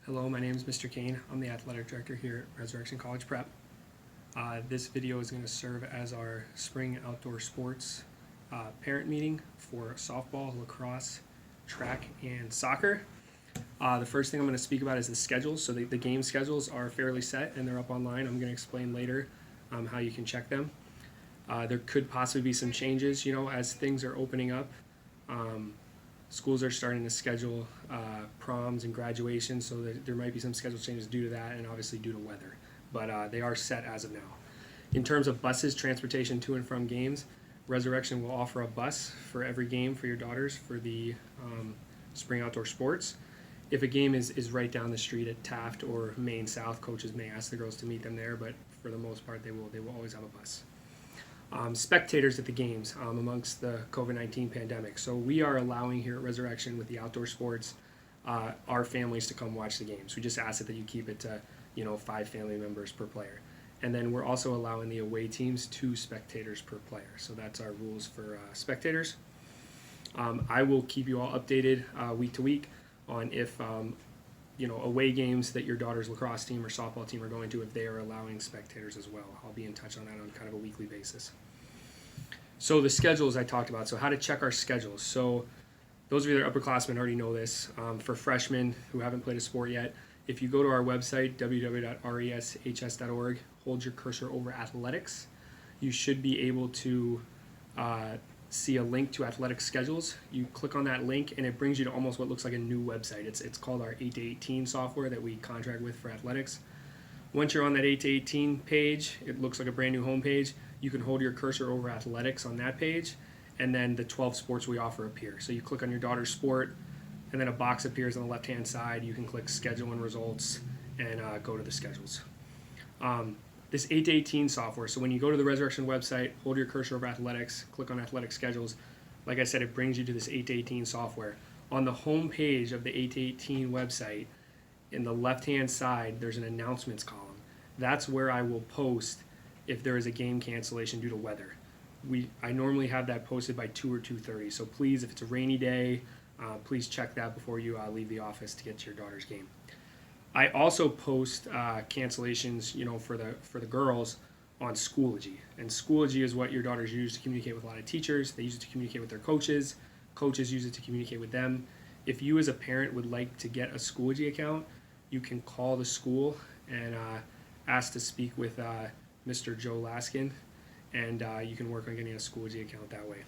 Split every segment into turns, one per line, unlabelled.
Hello, my name is Mr. Kane. I'm the athletic director here at Resurrection College Prep. This video is going to serve as our spring outdoor sports parent meeting for softball, lacrosse, track, and soccer. The first thing I'm going to speak about is the schedules. So the game schedules are fairly set and they're up online. I'm going to explain later how you can check them. There could possibly be some changes, as things are opening up. Schools are starting to schedule proms and graduations, so there might be some schedule changes due to that and obviously due to weather. But they are set as of now. In terms of buses, transportation to and from games, Resurrection will offer a bus for every game for your daughters for the spring outdoor sports. If a game is right down the street at Taft or Main South, coaches may ask the girls to meet them there, but for the most part, they will always have a bus. Spectators at the games amongst the COVID-19 pandemic. So we are allowing here at Resurrection with the outdoor sports our families to come watch the games. We just ask that you keep it to 5 family members per player. And then we're also allowing the away teams 2 spectators per player. So that's our rules for spectators. I will keep you all updated week to week on if away games that your daughter's lacrosse team or softball team are going to, if they are allowing spectators as well. I'll be in touch on that on kind of a weekly basis. So the schedules I talked about. So how to check our schedules. So those of you that are upperclassmen already know this. For freshmen who haven't played a sport yet, if you go to our website, www.reshs.org, hold your cursor over athletics, you should be able to see a link to athletic schedules. You click on that link and it brings you to almost what looks like a new website. It's called our 8-18 software that we contract with for athletics. Once you're on that 8-18 page, it looks like a brand new homepage. You can hold your cursor over athletics on that page, and then the 12 sports we offer appear. So you click on your daughter's sport, and then a box appears on the left-hand side. You can click schedule and results and go to the schedules. This 8-18 software, so when you go to the Resurrection website, hold your cursor over athletics, click on athletic schedules. Like I said, it brings you to this 8-18 software. On the home page of the 8-18 website, in the left-hand side, there's an announcements column. That's where I will post if there is a game cancellation due to weather. I normally have that posted by 2 or 2:30, so please, if it's a rainy day, please check that before you leave the office to get to your daughter's game. I also post cancellations, for the girls on Schoology. And Schoology is what your daughters use to communicate with a lot of teachers. They use it to communicate with their coaches. Coaches use it to communicate with them. If you as a parent would like to get a Schoology account, you can call the school and ask to speak with Mr. Joe Laskin, and you can work on getting a Schoology account that way.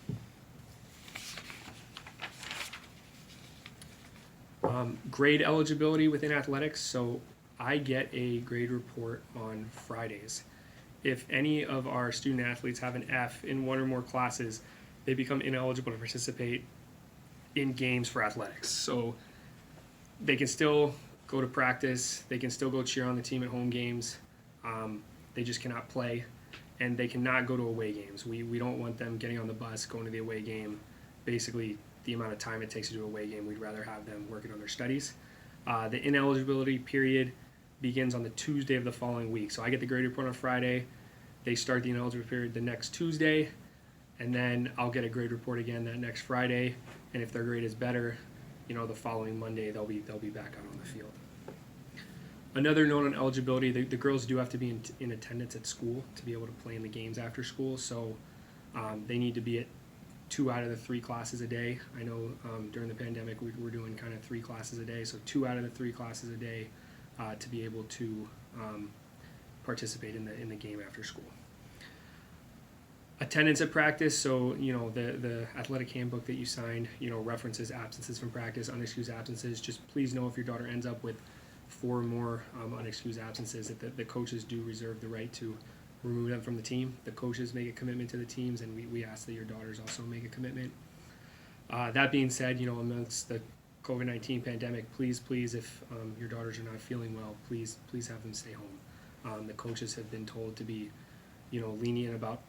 Grade eligibility within athletics. So I get a grade report on Fridays. If any of our student athletes have an F in one or more classes, they become ineligible to participate in games for athletics. So they can still go to practice, they can still go cheer on the team at home games, they just cannot play, and they cannot go to away games. We don't want them getting on the bus, going to the away game, basically the amount of time it takes to do a away game. We'd rather have them working on their studies. The ineligibility period begins on the Tuesday of the following week. So I get the grade report on Friday. They start the ineligibility period the next Tuesday, and then I'll get a grade report again that next Friday. And if their grade is better, the following Monday they'll be back out on the field. Another note on eligibility: the girls do have to be in attendance at school to be able to play in the games after school. So they need to be at 2 out of the 3 classes a day. I know during the pandemic we were doing kind of 3 classes a day, so 2 out of the 3 classes a day to be able to participate in the game after school. Attendance at practice. So the athletic handbook that you signed references absences from practice, unexcused absences. Just please know if your daughter ends up with 4 or more unexcused absences, that the coaches do reserve the right to remove them from the team. The coaches make a commitment to the teams, and we ask that your daughters also make a commitment. That being said, amongst the COVID-19 pandemic, please, if your daughters are not feeling well, please have them stay home. The coaches have been told to be, lenient about,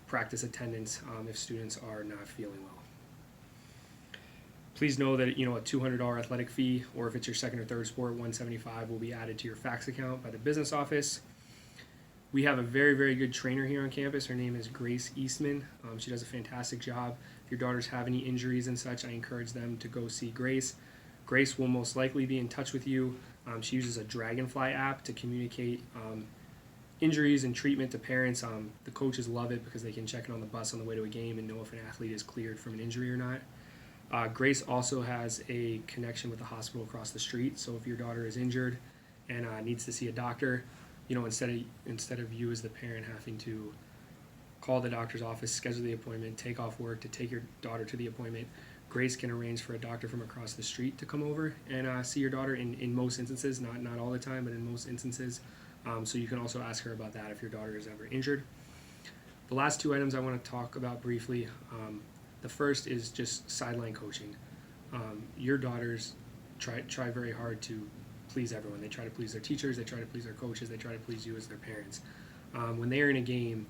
practice attendance if students are not feeling well. Please know that a $200 athletic fee, or if it's your second or third sport, $175 will be added to your fax account by the business office. We have a very, very good trainer here on campus. Her name is Grace Eastman. She does a fantastic job. If your daughters have any injuries and such, I encourage them to go see Grace. Grace will most likely be in touch with you. She uses a Dragonfly app to communicate injuries and treatment to parents. The coaches love it because they can check it on the bus on the way to a game and know if an athlete is cleared from an injury or not. Grace also has a connection with the hospital across the street, so if your daughter is injured and needs to see a doctor, instead of you as the parent having to call the doctor's office, schedule the appointment, take off work to take your daughter to the appointment, Grace can arrange for a doctor from across the street to come over and see your daughter in most instances, not all the time, but in most instances. So you can also ask her about that if your daughter is ever injured. The last two items I want to talk about briefly. The first is just sideline coaching. Your daughters try very hard to please everyone. They try to please their teachers, they try to please their coaches, they try to please you as their parents. When they are in a game,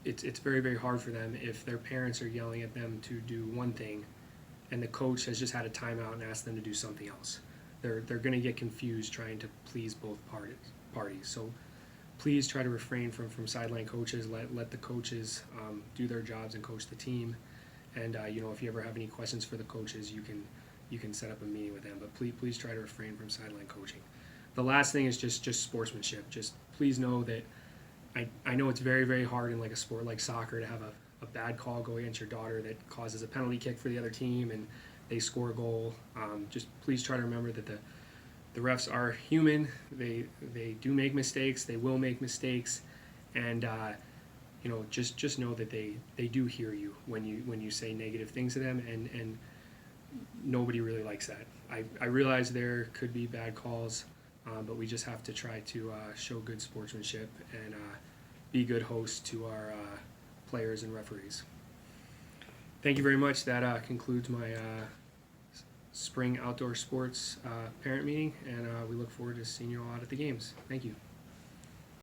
it's very, very hard for them if their parents are yelling at them to do one thing and the coach has just had a timeout and asked them to do something else. They're going to get confused trying to please both parties. So please try to refrain from sideline coaches. Let the coaches do their jobs and coach the team. And if you ever have any questions for the coaches, you can set up a meeting with them. But please try to refrain from sideline coaching. The last thing is just sportsmanship. Just please know that I know it's very, very hard in like a sport like soccer to have a bad call go against your daughter that causes a penalty kick for the other team and they score a goal. Just please try to remember that the refs are human. They do make mistakes. They will make mistakes, and just know that they do hear you when you say negative things to them, and nobody really likes that. I realize there could be bad calls, but we just have to try to show good sportsmanship and be good hosts to our players and referees. Thank you very much. That concludes my spring outdoor sports parent meeting, and we look forward to seeing you all out at the games. Thank you.